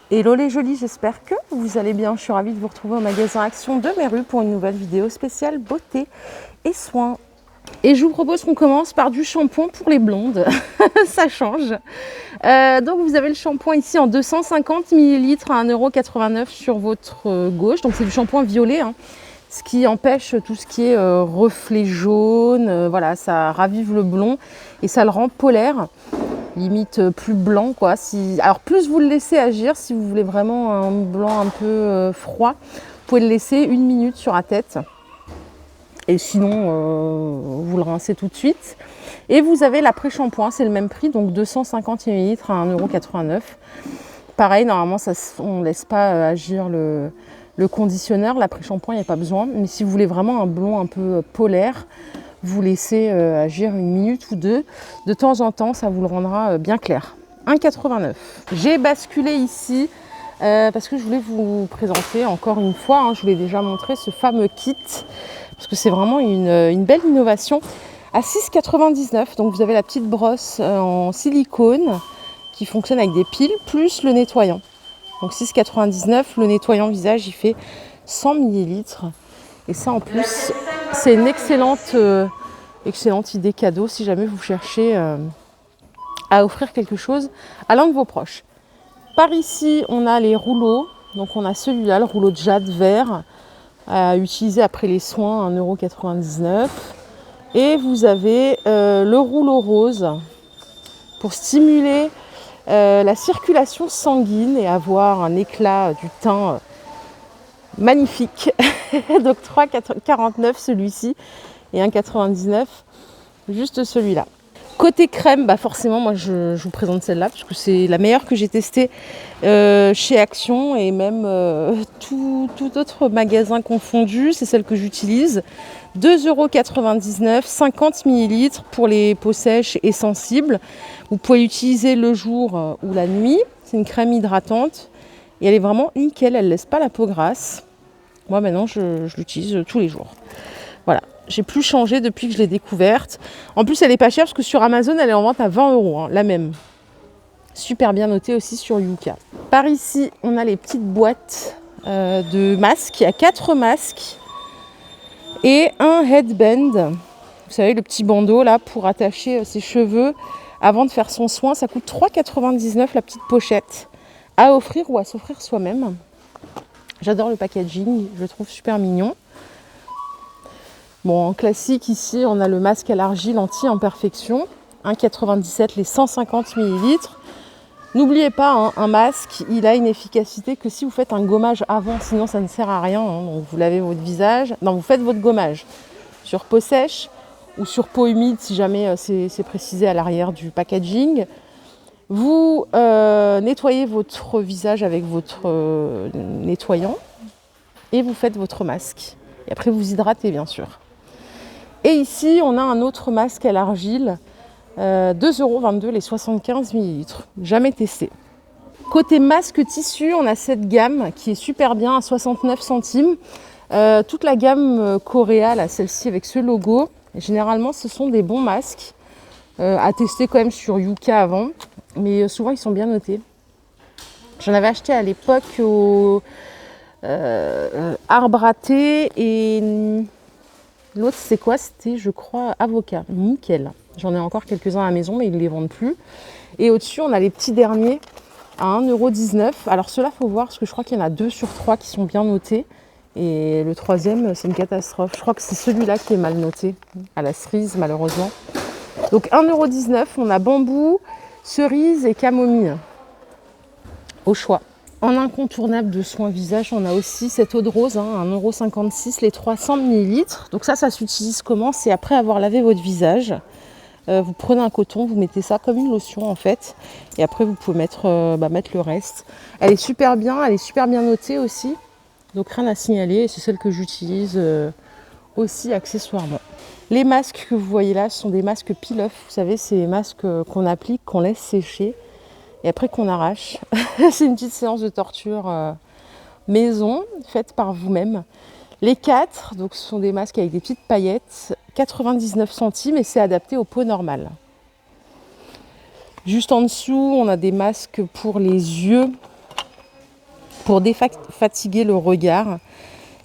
Hello les jolis, j'espère que vous allez bien. Je suis ravie de vous retrouver au magasin Action de Méru pour une nouvelle vidéo spéciale beauté et soins. Et je vous propose qu'on commence par du shampoing pour les blondes. Ça change. Donc vous avez le shampoing ici en 250 ml à 1,89 € sur votre gauche. Donc c'est du shampoing violet, hein, ce qui empêche tout ce qui est reflet jaune. Voilà, ça ravive le blond et ça le rend polaire. Limite plus blanc quoi. Alors plus vous le laissez agir, si vous voulez vraiment un blanc un peu froid, vous pouvez le laisser 1 minute sur la tête. Et sinon, vous le rincez tout de suite. Et vous avez l'après-shampoing, c'est le même prix, donc 250 ml à 1,89 €. Pareil, normalement, on ne laisse pas agir le conditionneur. L'après-shampoing, il n'y a pas besoin. Mais si vous voulez vraiment un blond un peu polaire, vous laissez agir 1 minute ou 2. De temps en temps, ça vous le rendra bien clair. 1,89 €. J'ai basculé ici parce que je voulais vous présenter encore une fois, hein, je vous l'ai déjà montré, ce fameux kit. Parce que c'est vraiment une belle innovation. À 6,99 €, donc vous avez la petite brosse en silicone qui fonctionne avec des piles, plus le nettoyant. Donc 6,99 €, le nettoyant visage, il fait 100 ml. Et ça en plus, c'est une excellente idée cadeau si jamais vous cherchez à offrir quelque chose à l'un de vos proches. Par ici, on a les rouleaux. Donc on a celui-là, le rouleau de jade vert, à utiliser après les soins, 1,99 €. Et vous avez le rouleau rose pour stimuler la circulation sanguine et avoir un éclat du teint magnifique. Donc 3,49 € celui-ci et 1,99 € juste celui-là. Côté crème, bah forcément, moi je vous présente celle-là parce que c'est la meilleure que j'ai testée chez Action et même tout autre magasin confondu. C'est celle que j'utilise. 2,99 €, 50 ml pour les peaux sèches et sensibles. Vous pouvez l'utiliser le jour ou la nuit. C'est une crème hydratante et elle est vraiment nickel. Elle ne laisse pas la peau grasse. Moi maintenant, je l'utilise tous les jours. Voilà. J'ai plus changé depuis que je l'ai découverte. En plus, elle est pas chère parce que sur Amazon, elle est en vente à 20 €, hein, la même. Super bien notée aussi sur Yuka. Par ici, on a les petites boîtes de masques. Il y a 4 masques et un headband. Vous savez, le petit bandeau là pour attacher ses cheveux avant de faire son soin. Ça coûte 3,99 € la petite pochette à offrir ou à s'offrir soi-même. J'adore le packaging, je le trouve super mignon. Bon, en classique, ici, on a le masque à l'argile anti-imperfection, 1,97 € les 150 ml. N'oubliez pas, hein, un masque, il a une efficacité que si vous faites un gommage avant, sinon ça ne sert à rien. Hein. Donc vous lavez votre visage, non, vous faites votre gommage sur peau sèche ou sur peau humide si jamais c'est précisé à l'arrière du packaging. Vous nettoyez votre visage avec votre nettoyant et vous faites votre masque. Et après vous hydratez bien sûr. Et ici, on a un autre masque à l'argile, 2,22 € les 75 ml. Jamais testé. Côté masque tissu, on a cette gamme qui est super bien à 69 centimes. Toute la gamme Coréa, là, celle-ci avec ce logo. Généralement, ce sont des bons masques à tester quand même sur Yuka avant. Mais souvent, ils sont bien notés. J'en avais acheté à l'époque au arbre à thé et... L'autre, c'est quoi? C'était, je crois, avocat. Nickel. J'en ai encore quelques-uns à la maison, mais ils ne les vendent plus. Et au-dessus, on a les petits derniers à 1,19 €. Alors ceux-là, il faut voir, parce que je crois qu'il y en a 2 sur 3 qui sont bien notés. Et le troisième, c'est une catastrophe. Je crois que c'est celui-là qui est mal noté, à la cerise, malheureusement. Donc 1,19 €, on a bambou, cerise et camomille. Au choix. En incontournable de soins visage, on a aussi cette eau de rose, hein, 1,56 € les 300 ml. Donc ça s'utilise comment? C'est après avoir lavé votre visage. Vous prenez un coton, vous mettez ça comme une lotion en fait. Et après vous pouvez mettre le reste. Elle est super bien notée aussi. Donc rien à signaler, c'est celle que j'utilise aussi accessoirement. Les masques que vous voyez là sont des masques peel-off. Vous savez, c'est les masques qu'on applique, qu'on laisse sécher. Et après qu'on arrache. C'est une petite séance de torture maison, faite par vous-même. Les 4, donc ce sont des masques avec des petites paillettes, 99 centimes et c'est adapté aux peaux normales. Juste en dessous, on a des masques pour les yeux pour défatiguer le regard.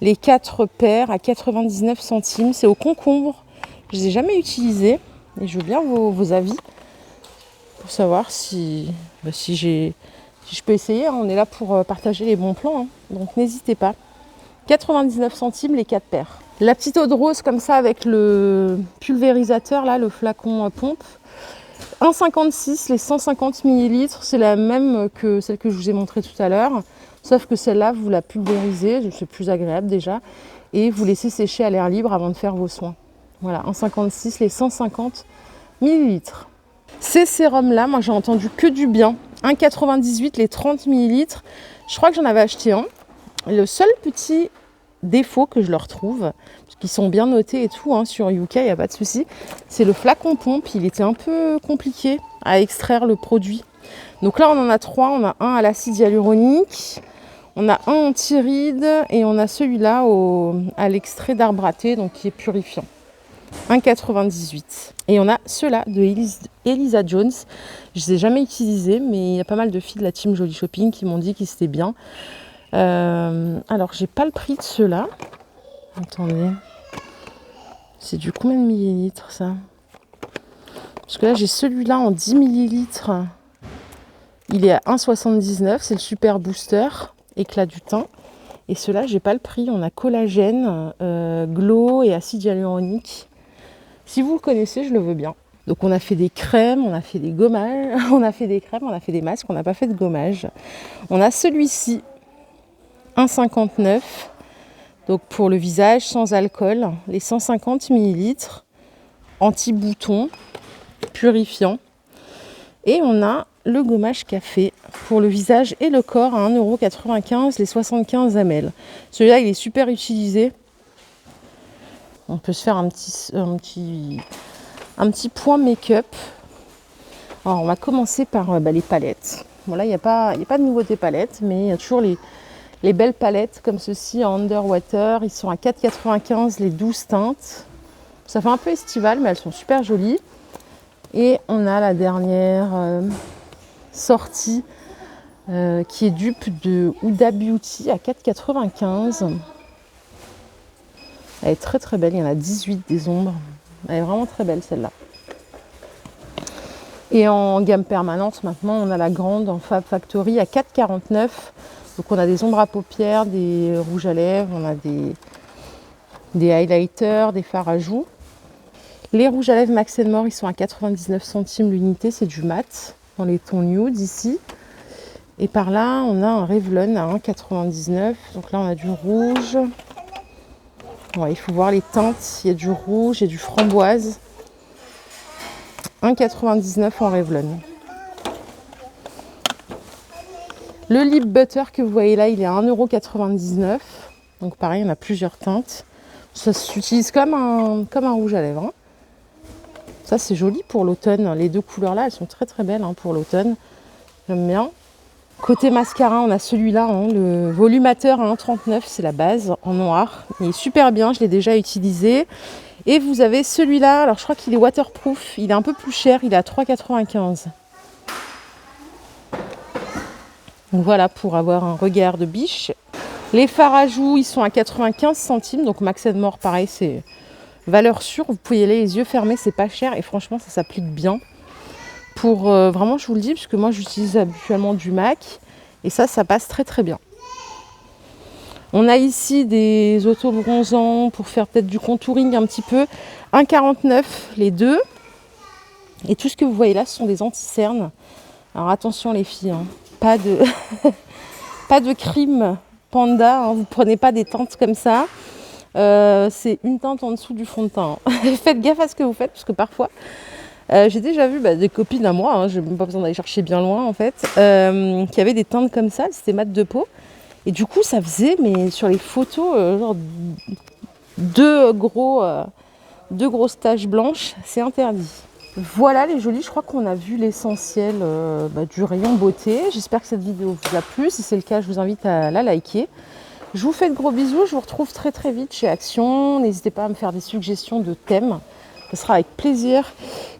Les 4 paires à 99 centimes. C'est au concombre. Je ne les ai jamais utilisés. Et je veux bien vos avis pour savoir si je peux essayer. Hein. On est là pour partager les bons plans. Hein. Donc n'hésitez pas. 99 centimes les 4 paires. La petite eau de rose comme ça avec le pulvérisateur, là, le flacon pompe. 1,56 les 150 ml. C'est la même que celle que je vous ai montrée tout à l'heure. Sauf que celle-là, vous la pulvérisez. C'est plus agréable déjà. Et vous laissez sécher à l'air libre avant de faire vos soins. Voilà, 1,56 les 150 ml. Ces sérums-là, moi j'ai entendu que du bien. 1,98 les 30 ml. Je crois que j'en avais acheté un. Le seul petit défaut que je leur trouve, parce qu'ils sont bien notés et tout, hein, sur UK, il n'y a pas de souci, c'est le flacon pompe. Il était un peu compliqué à extraire le produit. Donc là, on en a 3. On a un à l'acide hyaluronique, on a un antiride et on a celui-là à l'extrait d'arbre à thé, donc qui est purifiant. 1,98. Et on a ceux-là de Elisa Jones. Je ne les ai jamais utilisés, mais il y a pas mal de filles de la team Joli Shopping qui m'ont dit qu'ils étaient bien. Alors, j'ai pas le prix de ceux-là. Attendez. C'est du combien de millilitres, ça? Parce que là, j'ai celui-là en 10 millilitres. Il est à 1,79. C'est le Super Booster, éclat du teint. Et ceux-là, j'ai pas le prix. On a collagène, glow et acide hyaluronique. Si vous le connaissez, je le veux bien. Donc on a fait des crèmes, on a fait des gommages, on a fait des crèmes, on a fait des masques, on n'a pas fait de gommage. On a celui-ci, 1,59. Donc pour le visage, sans alcool, les 150 ml, anti-bouton, purifiant. Et on a le gommage café pour le visage et le corps à 1,95 €, les 75 ml. Celui-là, il est super utilisé. On peut se faire un petit point make-up. Alors, on va commencer par les palettes. Bon, là, il n'y a pas de nouveauté palette, mais il y a toujours les belles palettes comme ceci en Underwater. Ils sont à 4,95 les 12 teintes. Ça fait un peu estival, mais elles sont super jolies. Et on a la dernière sortie qui est dupe de Huda Beauty à 4,95. Elle est très très belle, il y en a 18 des ombres. Elle est vraiment très belle celle-là. Et en gamme permanente, maintenant, on a la grande en Fab Factory à 4,49. Donc on a des ombres à paupières, des rouges à lèvres, on a des highlighters, des fards à joues. Les rouges à lèvres Max & More, ils sont à 99 centimes l'unité, c'est du mat, dans les tons nude ici. Et par là, on a un Revlon à 1,99. Donc là, on a du rouge. Ouais, il faut voir les teintes, il y a du rouge et du framboise. 1,99 en Revlon. Le lip butter que vous voyez là, il est à 1,99 €. Donc pareil, on a plusieurs teintes. Ça s'utilise comme un rouge à lèvres. Hein. Ça, c'est joli pour l'automne. Les deux couleurs là, elles sont très très belles pour l'automne. J'aime bien. Côté mascara, on a celui-là, le volumateur à 1,39, c'est la base, en noir. Il est super bien, je l'ai déjà utilisé. Et vous avez celui-là, alors je crois qu'il est waterproof, il est un peu plus cher, il est à 3,95. Donc voilà, pour avoir un regard de biche. Les fards à joues, ils sont à 95 centimes, donc Max & More, pareil, c'est valeur sûre. Vous pouvez y aller les yeux fermés, c'est pas cher et franchement, ça s'applique bien. Pour vraiment, je vous le dis, parce que moi j'utilise habituellement du MAC et ça passe très très bien. On a ici des autobronzants pour faire peut-être du contouring un petit peu. 1,49 les deux. Et tout ce que vous voyez là, ce sont des anti-cernes. Alors attention les filles, pas de pas de crème panda, vous ne prenez pas des teintes comme ça. C'est une teinte en dessous du fond de teint. Faites gaffe à ce que vous faites, parce que parfois... j'ai déjà vu des copines à moi, j'ai même pas besoin d'aller chercher bien loin en fait, qui avaient des teintes comme ça, c'était mat de peau. Et du coup, ça faisait, mais sur les photos, genre deux grosses taches blanches, c'est interdit. Voilà les jolies, je crois qu'on a vu l'essentiel du rayon beauté. J'espère que cette vidéo vous a plu. Si c'est le cas, je vous invite à la liker. Je vous fais de gros bisous, je vous retrouve très très vite chez Action. N'hésitez pas à me faire des suggestions de thèmes. Ce sera avec plaisir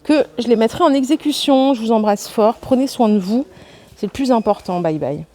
que je les mettrai en exécution. Je vous embrasse fort. Prenez soin de vous. C'est le plus important. Bye bye.